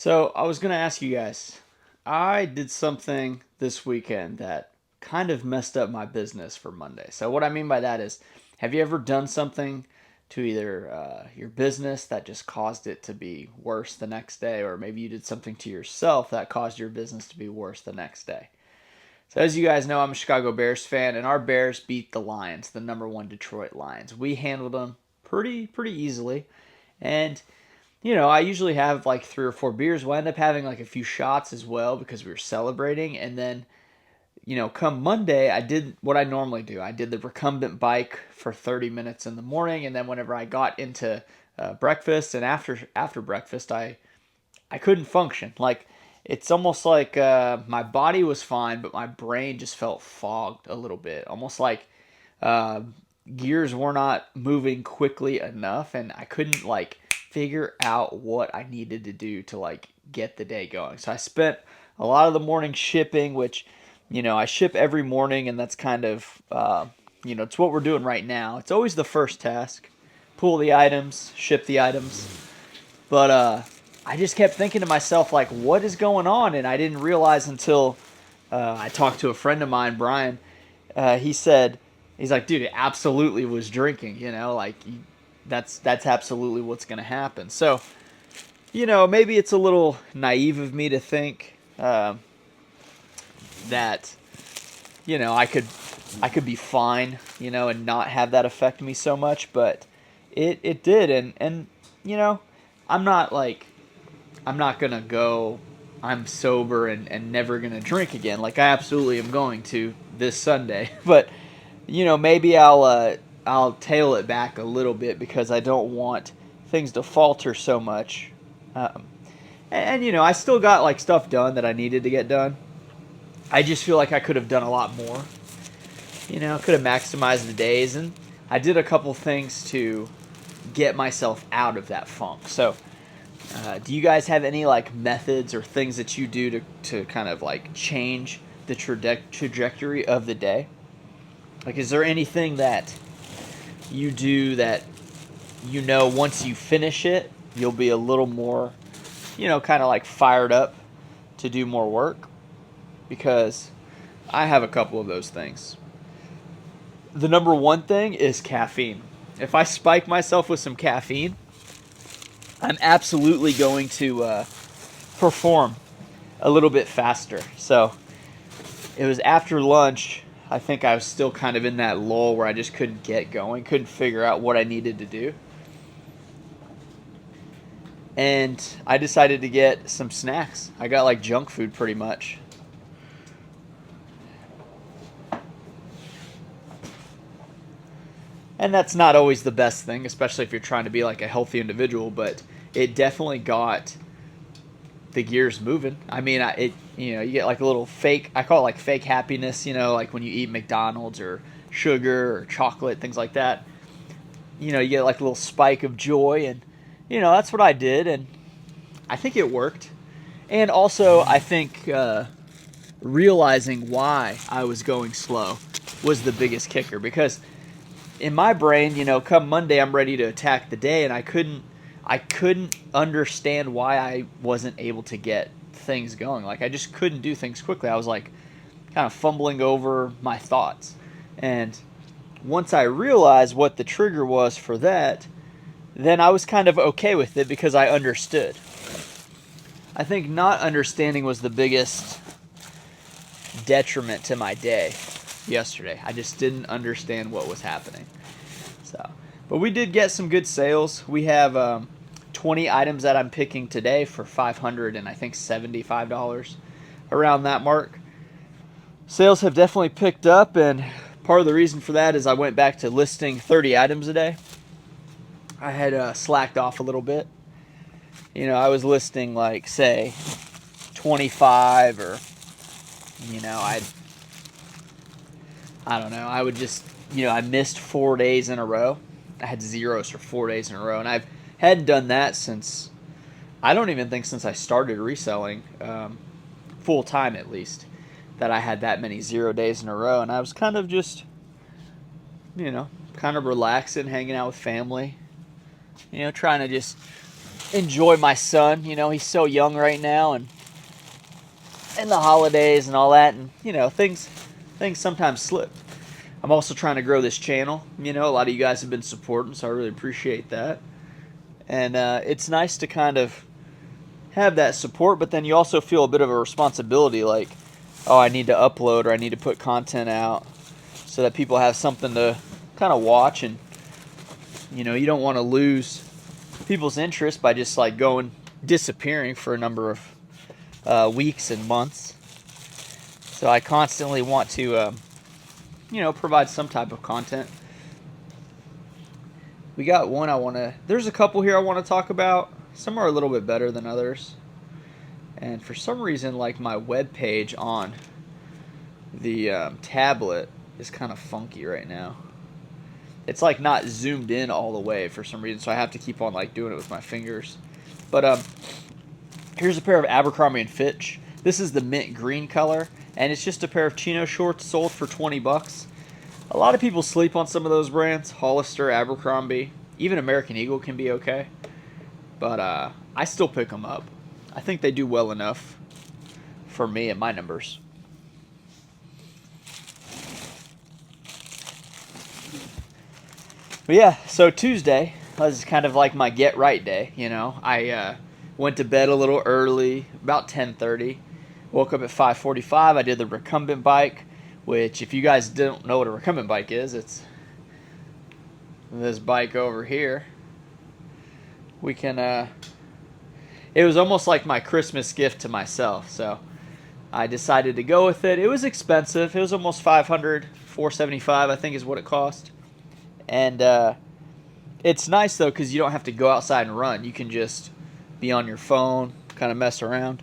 So I was gonna ask you guys. I did something this weekend that kind of messed up my business for Monday. So what I mean by that is, have you ever done something to either your business that just caused it to be worse the next day, or maybe you did something to yourself that caused your business to be worse the next day? So as you guys know, I'm a Chicago Bears fan, and our Bears beat the Lions, the number one Detroit Lions. We handled them pretty easily, and I usually have like 3 or 4 beers. We'll end up having like a few shots as well because we were celebrating. And then, come Monday, I did what I normally do. I did the recumbent bike for 30 minutes in the morning, and then whenever I got into breakfast and after breakfast, I couldn't function. Like it's almost like my body was fine, but my brain just felt fogged a little bit, almost like uh, gears were not moving quickly enough, and I couldn't like figure out what I needed to do to like get the day going. So I spent a lot of the morning shipping, which I ship every morning, and that's kind of it's what we're doing right now. It's always the first task: pull the items, ship the items. But I just kept thinking to myself, like, what is going on? And I didn't realize until I talked to a friend of mine, Brian. He said, he's like, dude, it absolutely was drinking. Like that's absolutely what's going to happen. So, maybe it's a little naive of me to think that I could be fine, and not have that affect me so much, but it did, and you know, I'm not like I'm not gonna go. I'm sober and never gonna drink again. Like I absolutely am going to this Sunday, but maybe I'll tail it back a little bit because I don't want things to falter so much. Um, and I still got like stuff done that I needed to get done. I just feel like I could have done a lot more. Could have maximized the days, and I did a couple things to get myself out of that funk. So, do you guys have any like methods or things that you do to kind of like change the trajectory of the day? Like, is there anything that you do that once you finish it, you'll be a little more, kind of like fired up to do more work? Because I have a couple of those things. The number one thing is caffeine. If I spike myself with some caffeine, I'm absolutely going to perform a little bit faster. So it was after lunch. I think I was still kind of in that lull where I just couldn't get going, couldn't figure out what I needed to do. And I decided to get some snacks. I got like junk food pretty much. And that's not always the best thing, especially if you're trying to be like a healthy individual, but it definitely got the gears moving. I mean, you get like a little fake. I call it like fake happiness. Like when you eat McDonald's or sugar or chocolate, things like that. You get like a little spike of joy, and that's what I did, and I think it worked. And also, I think realizing why I was going slow was the biggest kicker because in my brain, come Monday, I'm ready to attack the day, and I couldn't understand why I wasn't able to get things going. Like I just couldn't do things quickly. I was like kind of fumbling over my thoughts. And once I realized what the trigger was for that, then I was kind of okay with it because I understood. I think not understanding was the biggest detriment to my day yesterday. I just didn't understand what was happening. So, but we did get some good sales. We have 20 items that I'm picking today for 500 and I think $75 around that mark. Sales have definitely picked up, and part of the reason for that is I went back to listing 30 items a day. I had slacked off a little bit. I was listing like say 25, or I don't know. I would just I missed 4 days in a row. I had zeros for 4 days in a row, and I hadn't done that since I don't even think since I started reselling full time, at least, that I had that many 0 days in a row. And I was kind of just kind of relaxing, hanging out with family, trying to just enjoy my son. He's so young right now, and the holidays and all that, and things sometimes slip. I'm also trying to grow this channel. A lot of you guys have been supporting, so I really appreciate that. And it's nice to kind of have that support, but then you also feel a bit of a responsibility, like, oh, I need to upload or I need to put content out so that people have something to kind of watch. And you don't want to lose people's interest by just like disappearing for a number of weeks and months. So I constantly want to provide some type of content. We got one there's a couple here I want to talk about. Some are a little bit better than others. And for some reason, like, my web page on the tablet is kind of funky right now. It's like not zoomed in all the way for some reason, so I have to keep on like doing it with my fingers. But here's a pair of Abercrombie & Fitch. This is the mint green color, and it's just a pair of chino shorts sold for 20 bucks. A lot of people sleep on some of those brands. Hollister, Abercrombie, even American Eagle can be okay. But I still pick them up. I think they do well enough for me and my numbers. But yeah, so Tuesday was kind of like my get right day. I went to bed a little early, about 10:30. Woke up at 5:45. I did the recumbent bike, which, if you guys don't know what a recumbent bike is, it's this bike over here. We can it was almost like my Christmas gift to myself, so I decided to go with it. It was expensive. It was almost $500, $475 I think is what it cost. And it's nice though, because you don't have to go outside and run. You can just be on your phone, kind of mess around,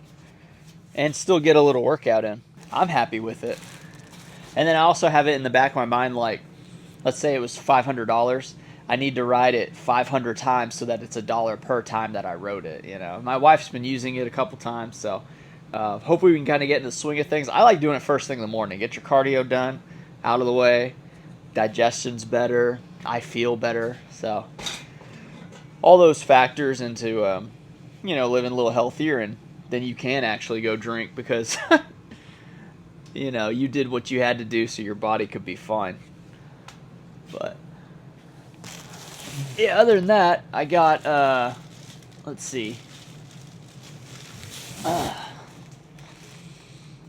and still get a little workout in. I'm happy with it. And then I also have it in the back of my mind, like, let's say it was $500. I need to ride it 500 times so that it's $1 per time that I rode it. My wife's been using it a couple times, so hopefully we can kind of get in the swing of things. I like doing it first thing in the morning. Get your cardio done, out of the way. Digestion's better. I feel better. So all those factors into living a little healthier, and then you can actually go drink because you did what you had to do so your body could be fine. But yeah, other than that, I got let's see.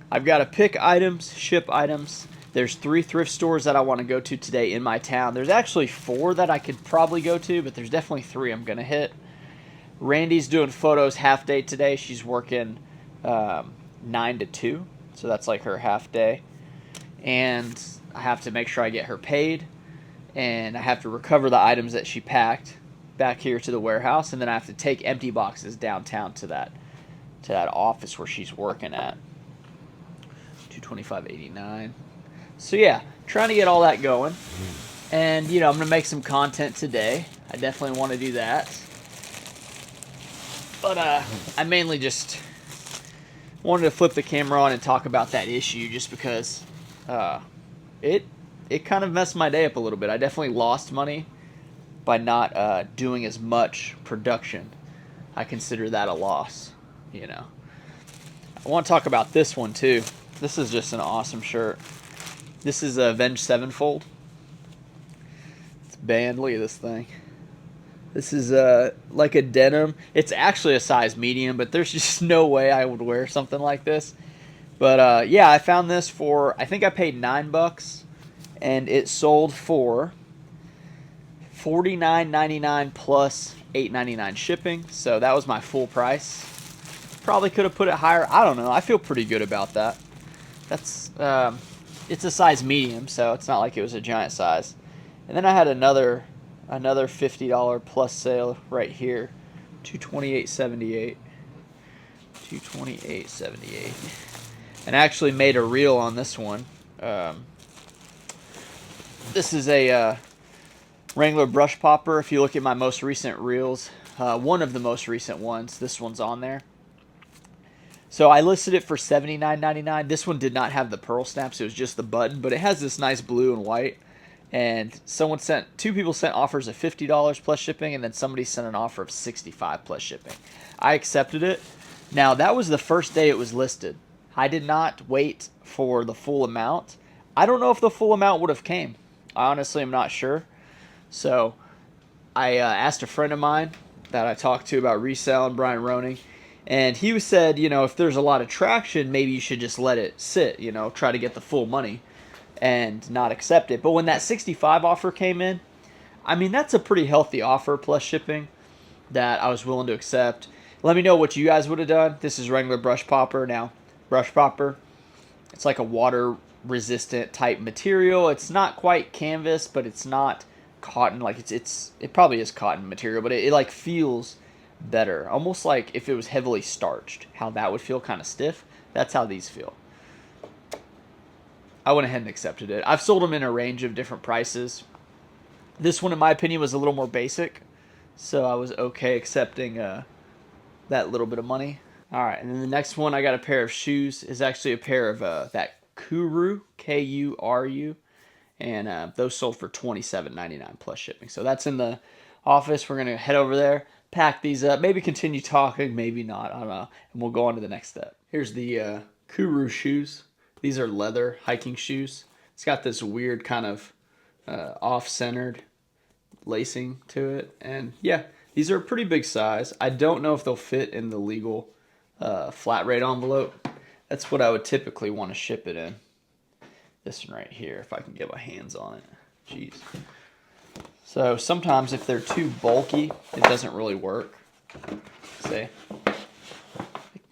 I've got to pick items, ship items. There's 3 thrift stores that I want to go to today in my town. There's actually 4 that I could probably go to, but there's definitely 3 I'm going to hit. Randy's doing photos half day today. She's working 9 to 2, so that's like her half day. And I have to make sure I get her paid, and I have to recover the items that she packed back here to the warehouse, and then I have to take empty boxes downtown to that office where she's working at. $225.89. So yeah, trying to get all that going. And I'm going to make some content today. I definitely want to do that. But I mainly just wanted to flip the camera on and talk about that issue, just because it kind of messed my day up a little bit. I definitely lost money by not doing as much production. I consider that a loss, I want to talk about this one too. This is just an awesome shirt. This is a Avenged Sevenfold. It's banned. Look at this thing. This is like a denim. It's actually a size medium, but there's just no way I would wear something like this. But yeah, I found this for, I think I paid $9, and it sold for $49.99 plus $8.99 shipping. So that was my full price. Probably could have put it higher. I don't know. I feel pretty good about that. That's it's a size medium, so it's not like it was a giant size. And then I had another $50 plus sale right here, $228.78. $228.78. And I actually made a reel on this one. This is a Wrangler brush popper. If you look at my most recent reels, one of the most recent ones, this one's on there. So I listed it for $79.99. This one did not have the pearl snaps. It was just the button, but it has this nice blue and white. and two people sent offers of $50 plus shipping, and then somebody sent an offer of $65 plus shipping. I accepted it. Now, that was the first day it was listed. I did not wait for the full amount. I don't know if the full amount would have came. I honestly am not sure. So I asked a friend of mine that I talked to about reselling, Brian Roning, and he said, if there's a lot of traction, maybe you should just let it sit, try to get the full money and not accept it. But when that 65 offer came in, I mean, that's a pretty healthy offer plus shipping that I was willing to accept. Let me know what you guys would have done. This is regular brush popper. Now, brush popper, it's like a water resistant type material. It's not quite canvas, but it's not cotton. Like it probably is cotton material, but it like feels better. Almost like if it was heavily starched, how that would feel kind of stiff. That's how these feel. I went ahead and accepted it. I've sold them in a range of different prices. This one, in my opinion, was a little more basic, so I was okay accepting that little bit of money. All right, and then the next one I got a pair of shoes is actually a pair of that Kuru, Kuru, and those sold for $27.99 plus shipping. So that's in the office. We're gonna head over there, pack these up, maybe continue talking, maybe not. I don't know, and we'll go on to the next step. Here's the Kuru shoes. These are leather hiking shoes. It's got this weird kind of off-centered lacing to it, and yeah, these are a pretty big size. I don't know if they'll fit in the legal flat rate envelope. That's what I would typically want to ship it in. This one right here, if I can get my hands on it. Jeez. So sometimes if they're too bulky, it doesn't really work. See? It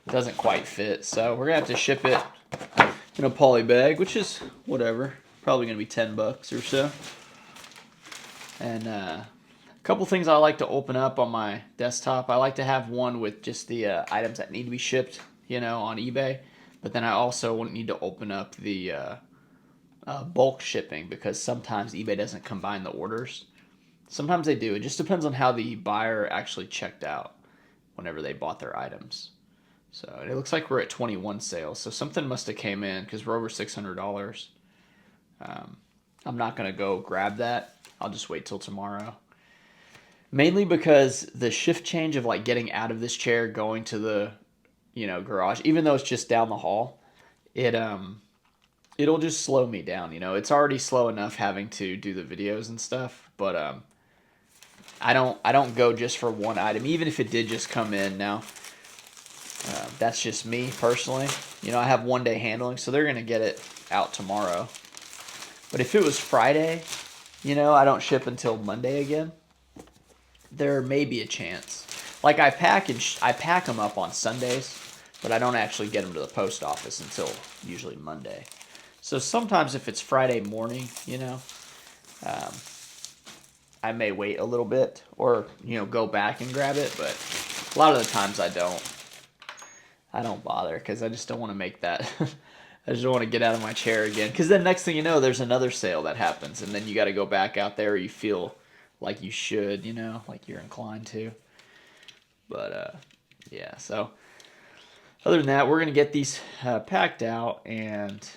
doesn't quite fit. So we're gonna have to ship it in a poly bag, which is whatever. Probably gonna be $10 or so. And a couple things I like to open up on my desktop. I like to have one with just the items that need to be shipped, on eBay. But then I also need to open up the bulk shipping, because sometimes eBay doesn't combine the orders. Sometimes they do. It just depends on how the buyer actually checked out whenever they bought their items. So it looks like we're at 21 sales. So something must have came in, because we're over $600. I'm not going to go grab that. I'll just wait till tomorrow. Mainly because the shift change of like getting out of this chair, going to the garage, even though it's just down the hall, it'll just slow me down. It's already slow enough having to do the videos and stuff, but I don't go just for one item, even if it did just come in. Now that's just me personally. I have 1 day handling, so they're gonna get it out tomorrow. But if it was Friday, I don't ship until Monday again, there may be a chance. Like I pack them up on Sundays, but I don't actually get them to the post office until usually Monday. So sometimes if it's Friday morning, I may wait a little bit, or go back and grab it. But a lot of the times I don't bother, because I just don't want to make that. I just don't want to get out of my chair again, because then next thing you know, there's another sale that happens, and then you got to go back out there. Or you feel like you should, like you're inclined to. But yeah, so other than that, we're going to get these packed out and,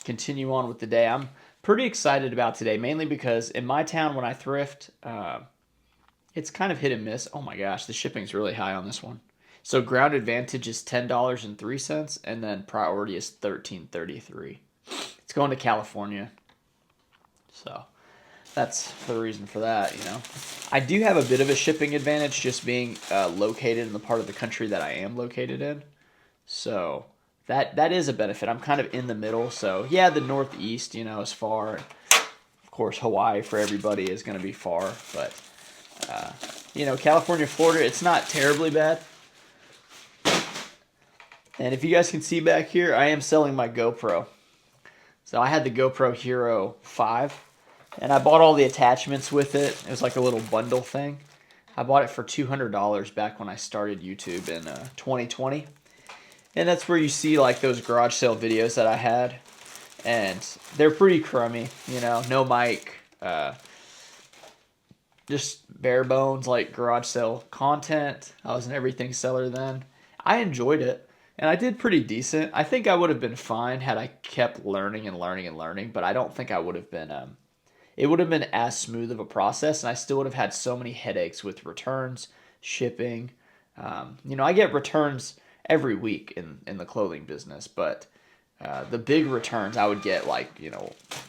continue on with the day. I'm pretty excited about today, mainly because in my town, when I thrift, it's kind of hit and miss. Oh my gosh, the shipping's really high on this one. So Ground Advantage is $10.03, and then Priority is $13.33. It's going to California. So that's the reason for that, I do have a bit of a shipping advantage just being located in the part of the country that I am located in. So that is a benefit. I'm kind of in the middle. So yeah, the Northeast, is far. Of course, Hawaii for everybody is going to be far. But, California, Florida, it's not terribly bad. And if you guys can see back here, I am selling my GoPro. So I had the GoPro Hero 5. And I bought all the attachments with it. It was like a little bundle thing. I bought it for $200 back when I started YouTube in 2020. And that's where you see like those garage sale videos that I had. And they're pretty crummy, no mic. Just bare bones, like garage sale content. I was an everything seller then. I enjoyed it. and I did pretty decent. I think I would have been fine had I kept learning and learning and learning, but I don't think I would have been. It would have been as smooth of a process, and I still would have had so many headaches with returns, shipping. I get returns every week in the clothing business, but the big returns I would get like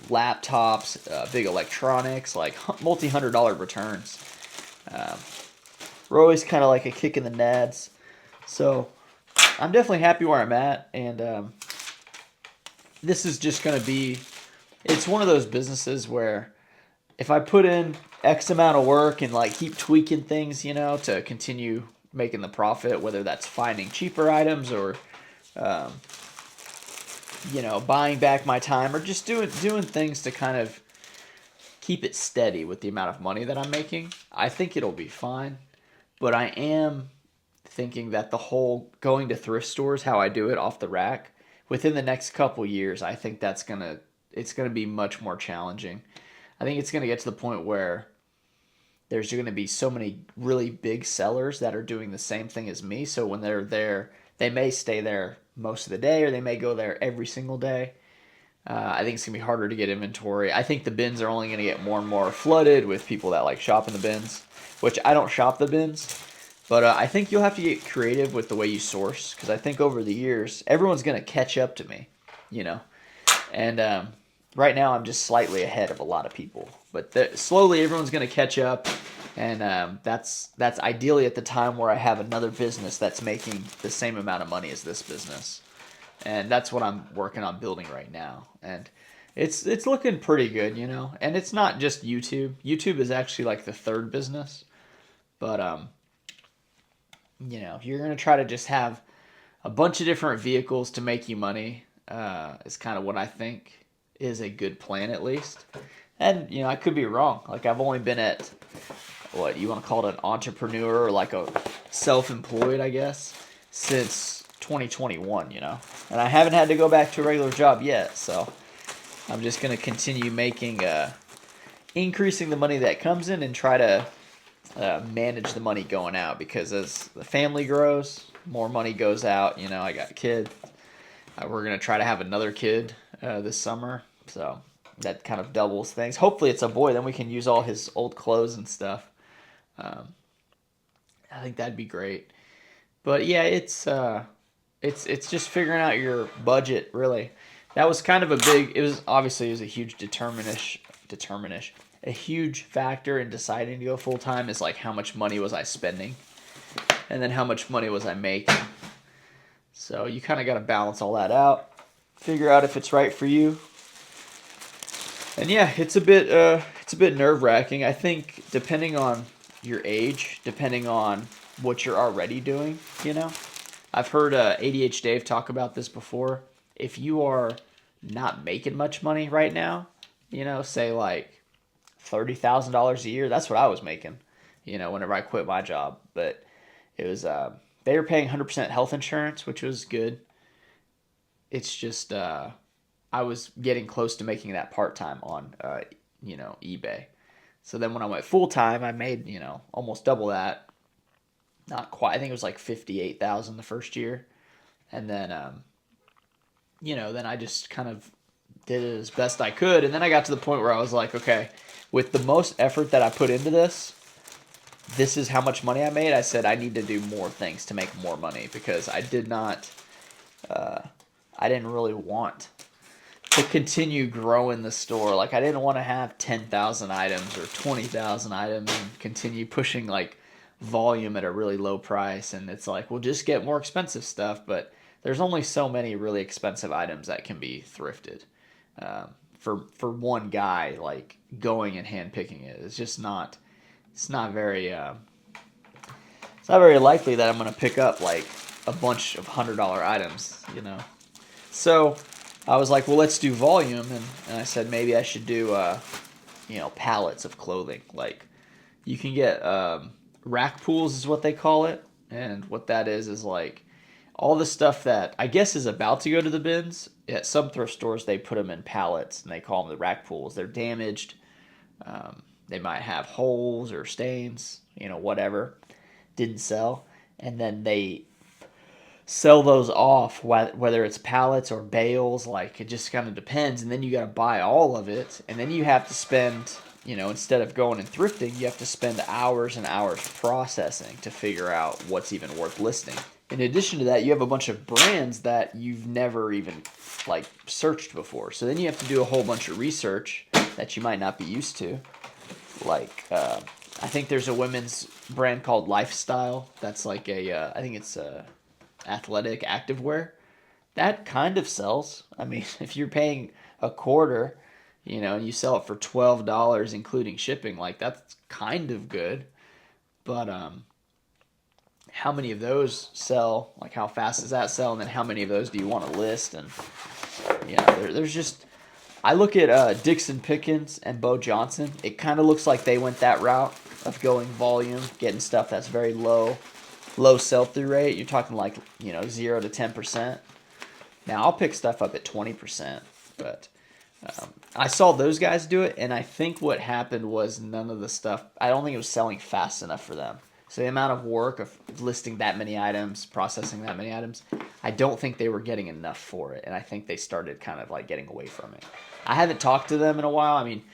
laptops, big electronics, like multi-$100 returns. Um, we're always kind of like a kick in the nads. So I'm definitely happy where I'm at, and this is just going to be. It's one of those businesses where if I put in X amount of work and like keep tweaking things, to continue making the profit, whether that's finding cheaper items or, um, buying back my time or just doing things to kind of keep it steady with the amount of money that I'm making, I think it'll be fine. But I am thinking that the whole going to thrift stores, how I do it off the rack, within the next couple years, I think it's gonna be much more challenging. I think it's gonna get to the point where there's going to be so many really big sellers that are doing the same thing as me. So when they're there, they may stay there most of the day or they may go there every single day. I think it's going to be harder to get inventory. I think the bins are only going to get more and more flooded with people that like shop in the bins, which I don't shop the bins. But I think you'll have to get creative with the way you source because I think over the years, everyone's going to catch up to me, you know. And right now, I'm just slightly ahead of a lot of people. But slowly, everyone's going to catch up, and that's ideally at the time where I have another business that's making the same amount of money as this business, and that's what I'm working on building right now. And it's looking pretty good, And it's not just YouTube. YouTube is actually like the third business, but if you're going to try to just have a bunch of different vehicles to make you money, is kind of what I think is a good plan at least. And I could be wrong. Like I've only been at what you want to call it an entrepreneur or like a self-employed, I guess, since 2021. And I haven't had to go back to a regular job yet. So I'm just gonna continue making, increasing the money that comes in and try to manage the money going out because as the family grows, more money goes out. I got a kid. We're gonna try to have another kid this summer, so that kind of doubles things. Hopefully, it's a boy. Then we can use all his old clothes and stuff. Um, I think that'd be great. But yeah, it's just figuring out your budget. Really, that was kind of a big. It was a huge determinish, a huge factor in deciding to go full time is like how much money was I spending, and then how much money was I making. So you kind of got to balance all that out, figure out if it's right for you. And yeah, it's a bit nerve wracking. I think depending on your age, depending on what you're already doing, I've heard ADH Dave talk about this before. If you are not making much money right now, say like $30,000 a year, that's what I was making, whenever I quit my job. But it was they were paying 100% health insurance, which was good. It's just I was getting close to making that part time on eBay. So then when I went full time, I made almost double that. Not quite. I think it was like 58,000 the first year, and then then I just kind of did it as best I could, and then I got to the point where I was like, okay, with the most effort that I put into this is how much money I made. I said I need to do more things to make more money because I didn't really want to continue growing the store. Like I didn't want to have 10,000 items or 20,000 items and continue pushing like volume at a really low price. And it's like, we'll just get more expensive stuff, but there's only so many really expensive items that can be thrifted. For one guy, like going and hand picking it, it's just not. It's not very. It's not very likely that I'm gonna pick up like a bunch of $100 items. So I was like, well, let's do volume, and I said maybe I should do pallets of clothing. Like you can get rack pools is what they call it, and what that is like all the stuff that I guess is about to go to the bins. At some thrift stores, they put them in pallets and they call them the rack pools. They're damaged. They might have holes or stains, whatever. Didn't sell. And then they sell those off, whether it's pallets or bales. Like, it just kind of depends. And then you got to buy all of it, and then you have to spend, instead of going and thrifting, you have to spend hours and hours processing to figure out what's even worth listing. In addition to that, you have a bunch of brands that you've never even like searched before. So then you have to do a whole bunch of research that you might not be used to. Like, I think there's a women's brand called Lifestyle. That's like I think it's athletic activewear. That kind of sells. I mean, if you're paying a quarter, and you sell it for $12 including shipping, like that's kind of good. But how many of those sell? Like, how fast does that sell? And then how many of those do you want to list? And there's just, I look at Dixon Pickens and Bo Johnson. It kind of looks like they went that route of going volume, getting stuff that's very low sell through rate. You're talking like 0 to 10%. Now I'll pick stuff up at 20%, but I saw those guys do it, and I think what happened was none of the stuff. I don't think it was selling fast enough for them. So the amount of work of listing that many items, processing that many items, I don't think they were getting enough for it, and I think they started kind of like getting away from it. I haven't talked to them in a while. I mean,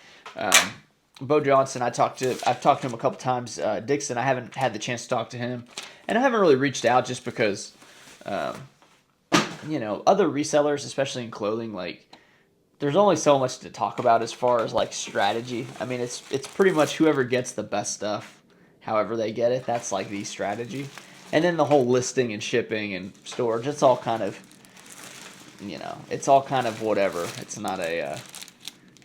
Bo Johnson, I've talked to him a couple times. Dixon, I haven't had the chance to talk to him, and I haven't really reached out just because, other resellers, especially in clothing, like there's only so much to talk about as far as like strategy. I mean, it's pretty much whoever gets the best stuff, however they get it, that's like the strategy. And then the whole listing and shipping and storage, it's all kind of, it's all kind of whatever. It's not a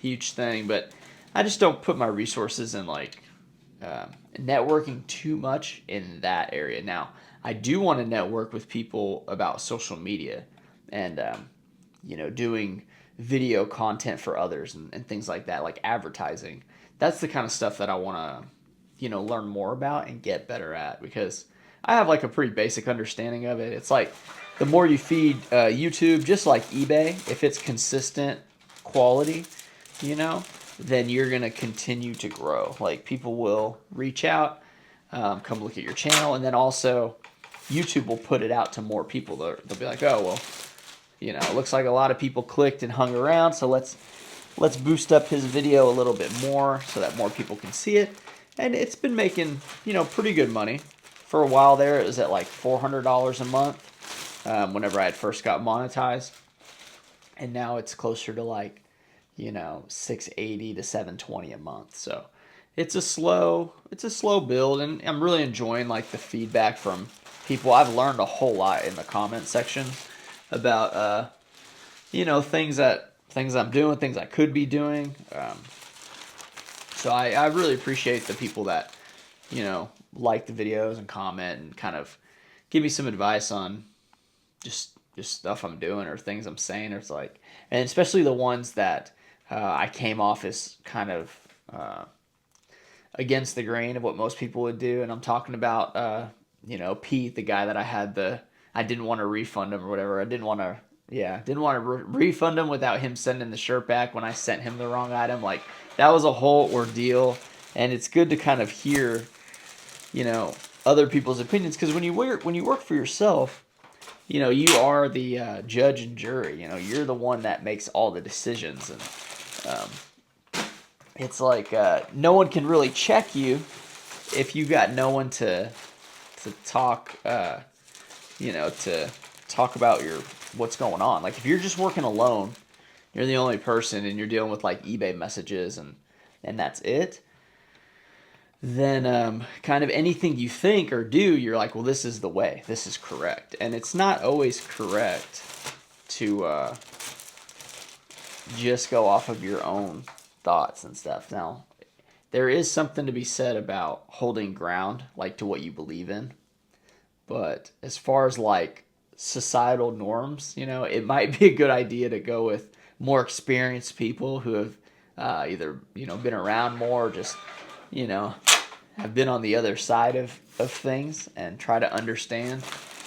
huge thing, but I just don't put my resources in like networking too much in that area. Now, I do want to network with people about social media and, doing video content for others and things like that, like advertising. That's the kind of stuff that I want to, learn more about and get better at, because I have like a pretty basic understanding of it. It's like the more you feed YouTube, just like eBay, if it's consistent quality, then you're going to continue to grow. Like, people will reach out, come look at your channel, and then also YouTube will put it out to more people. They'll be like, oh, well, it looks like a lot of people clicked and hung around, so let's boost up his video a little bit more so that more people can see it. And it's been making, pretty good money. For a while there, it was at like $400 a month whenever I had first got monetized. And now it's closer to like, $680 to $720 a month. So it's a slow build, and I'm really enjoying like the feedback from people. I've learned a whole lot in the comment section about things I'm doing, things I could be doing. So I really appreciate the people that like the videos and comment and kind of give me some advice on just stuff I'm doing or things I'm saying. Or it's like, and especially the ones that I came off as kind of against the grain of what most people would do. And I'm talking about Pete, the guy that I didn't want to refund him or whatever. I didn't want to refund him without him sending the shirt back when I sent him the wrong item. Like, that was a whole ordeal, and it's good to kind of hear, other people's opinions, because when you work for yourself, you are the judge and jury. You're the one that makes all the decisions, and it's like no one can really check you if you got no one to talk, to talk about what's going on. Like, if you're just working alone, you're the only person, and you're dealing with like eBay messages and that's it, then kind of anything you think or do, you're like, well, this is the way, this is correct. And it's not always correct to just go off of your own thoughts and stuff. Now, there is something to be said about holding ground, like, to what you believe in. But as far as like societal norms, it might be a good idea to go with more experienced people who have either been around more, or just have been on the other side of things and try to understand.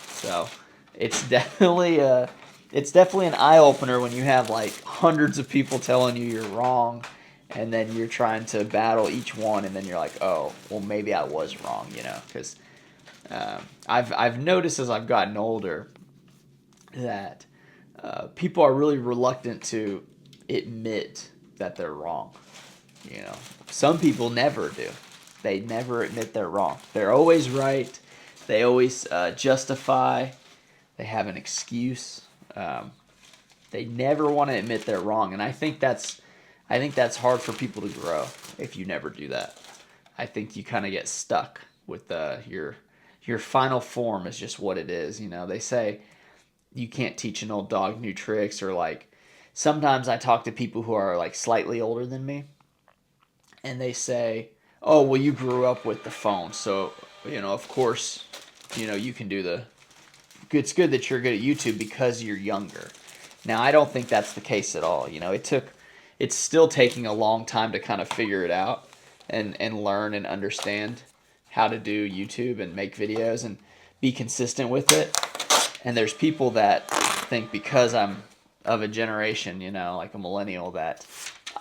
So it's definitely an eye opener when you have like hundreds of people telling you you're wrong, and then you're trying to battle each one, and then you're like, oh, well, maybe I was wrong, because I've noticed as I've gotten older, that people are really reluctant to admit that they're wrong. You know, some people never do. They never admit they're wrong. They're always right. They always justify. They have an excuse. They never want to admit they're wrong, and I think that's hard for people to grow if you never do that. I think you kind of get stuck with your final form is just what it is. You know, they say you can't teach an old dog new tricks, or like sometimes I talk to people who are like slightly older than me, and they say, "Oh, well, you grew up with the phone, so you know, of course, you know, you can do the. It's good that you're good at YouTube because you're younger." Now, I don't think that's the case at all. You know, it's still taking a long time to kind of figure it out and learn and understand how to do YouTube and make videos and be consistent with it. And there's people that think because I'm of a generation, you know, like a millennial, that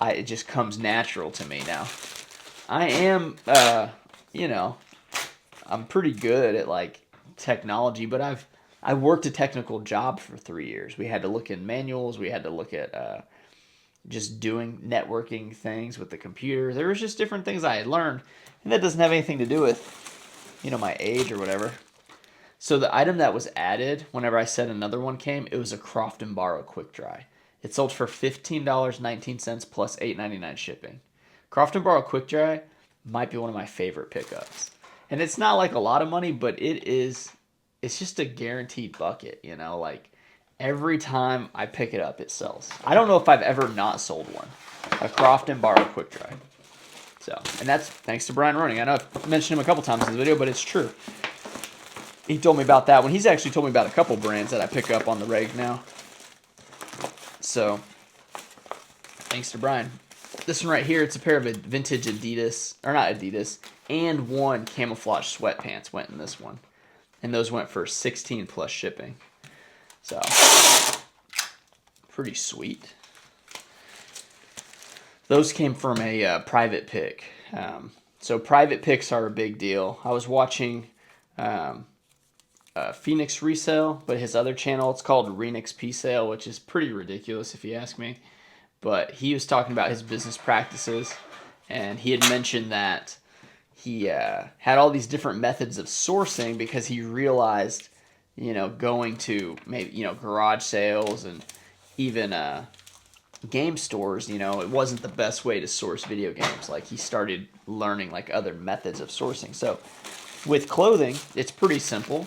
it just comes natural to me now. I am, you know, I'm pretty good at like technology, but I worked a technical job for 3 years. We had to look in manuals. We had to look at just doing networking things with the computer. There was just different things I had learned, and that doesn't have anything to do with, you know, my age or whatever. So the item that was added whenever I said another one came, it was a Croft and Borrow quick dry. It sold for $15.19 plus $8.99 shipping. Croft and Borrow quick dry might be one of my favorite pickups. And it's not like a lot of money, but it's just a guaranteed bucket, you know, like every time I pick it up it sells. I don't know if I've ever not sold one. A Croft and Borrow quick dry. So, and that's thanks to Brian Roning. I know I've mentioned him a couple times in the video, but it's true. He told me about that one. He's actually told me about a couple brands that I pick up on the reg now. So, thanks to Brian. This one right here, it's a pair of vintage Adidas, or not Adidas, and one camouflage sweatpants went in this one. And those went for 16 plus shipping. So, pretty sweet. Those came from a private pick. So private picks are a big deal. I was watching Phoenix Resale, but his other channel, it's called Renix P Sale, which is pretty ridiculous if you ask me. But he was talking about his business practices, and he had mentioned that he had all these different methods of sourcing because he realized, you know, going to maybe, you know, garage sales and even game stores, you know, it wasn't the best way to source video games. Like he started learning like other methods of sourcing. So with clothing, it's pretty simple.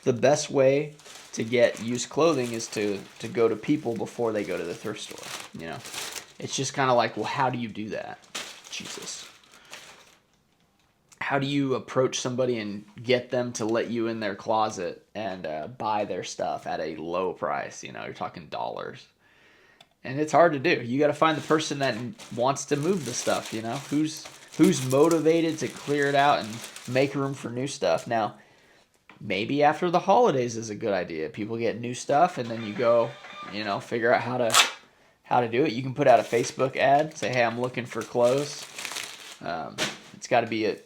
The best way to get used clothing is to go to people before they go to the thrift store. You know, it's just kind of like, well, how do you do that? Jesus. How do you approach somebody and get them to let you in their closet and buy their stuff at a low price? You know, you're talking dollars. And it's hard to do. You got to find the person that wants to move the stuff, you know, who's motivated to clear it out and make room for new stuff. Now, maybe after the holidays is a good idea. People get new stuff, and then you go, you know, figure out how to do it. You can put out a Facebook ad, say, hey, I'm looking for clothes. It's got to be a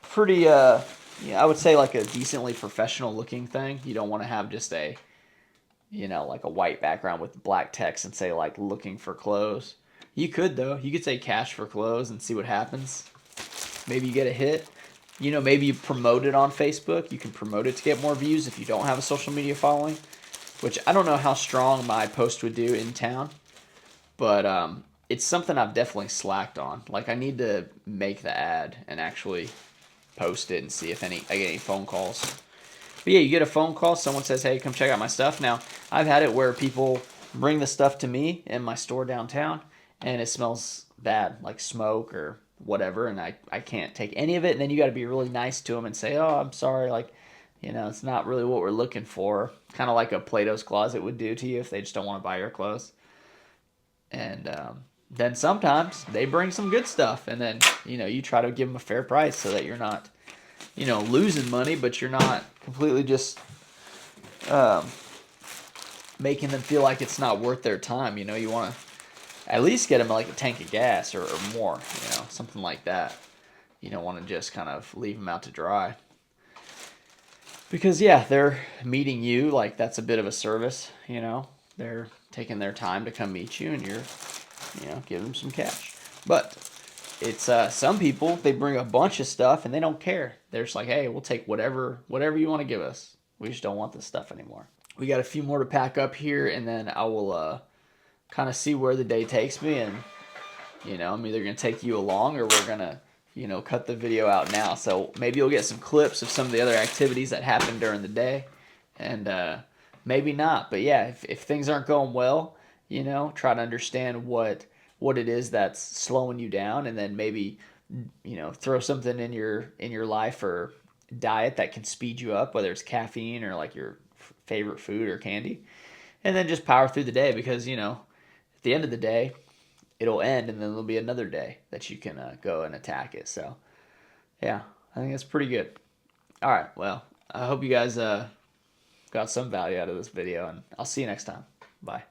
pretty, I would say like a decently professional looking thing. You don't want to have just a, you know, like a white background with black text and say like looking for clothes. You could though. You could say cash for clothes and see what happens. Maybe you get a hit. You know, maybe you promote it on Facebook. You can promote it to get more views if you don't have a social media following, which I don't know how strong my post would do in town, but it's something I've definitely slacked on. Like I need to make the ad and actually post it and see if I get any phone calls. But yeah, you get a phone call, someone says, hey, come check out my stuff. Now, I've had it where people bring the stuff to me in my store downtown, and it smells bad, like smoke or whatever, and I can't take any of it. And then you got to be really nice to them and say, oh, I'm sorry, like, you know, it's not really what we're looking for. Kind of like a Plato's Closet would do to you if they just don't want to buy your clothes. And then sometimes they bring some good stuff, and then, you know, you try to give them a fair price so that you're not, you know, losing money, but you're not completely just making them feel like it's not worth their time. You know, you want to at least get them like a tank of gas or more, you know, something like that. You don't want to just kind of leave them out to dry. Because yeah, they're meeting you like that's a bit of a service, you know. They're taking their time to come meet you, and you're, give them some cash. But it's some people, they bring a bunch of stuff and they don't care. They're just like, hey, we'll take whatever you want to give us. We just don't want this stuff anymore. We got a few more to pack up here, and then I will kind of see where the day takes me, and I'm either gonna take you along or we're gonna cut the video out now. So maybe you'll get some clips of some of the other activities that happened during the day, and maybe not. But yeah, if things aren't going well, try to understand what it is that's slowing you down, and then maybe throw something in your life or diet that can speed you up, whether it's caffeine or like your favorite food or candy, and then just power through the day, because at the end of the day it'll end, and then there'll be another day that you can go and attack it. So yeah, I think that's pretty good. All right, well, I hope you guys got some value out of this video, and I'll see you next time. Bye.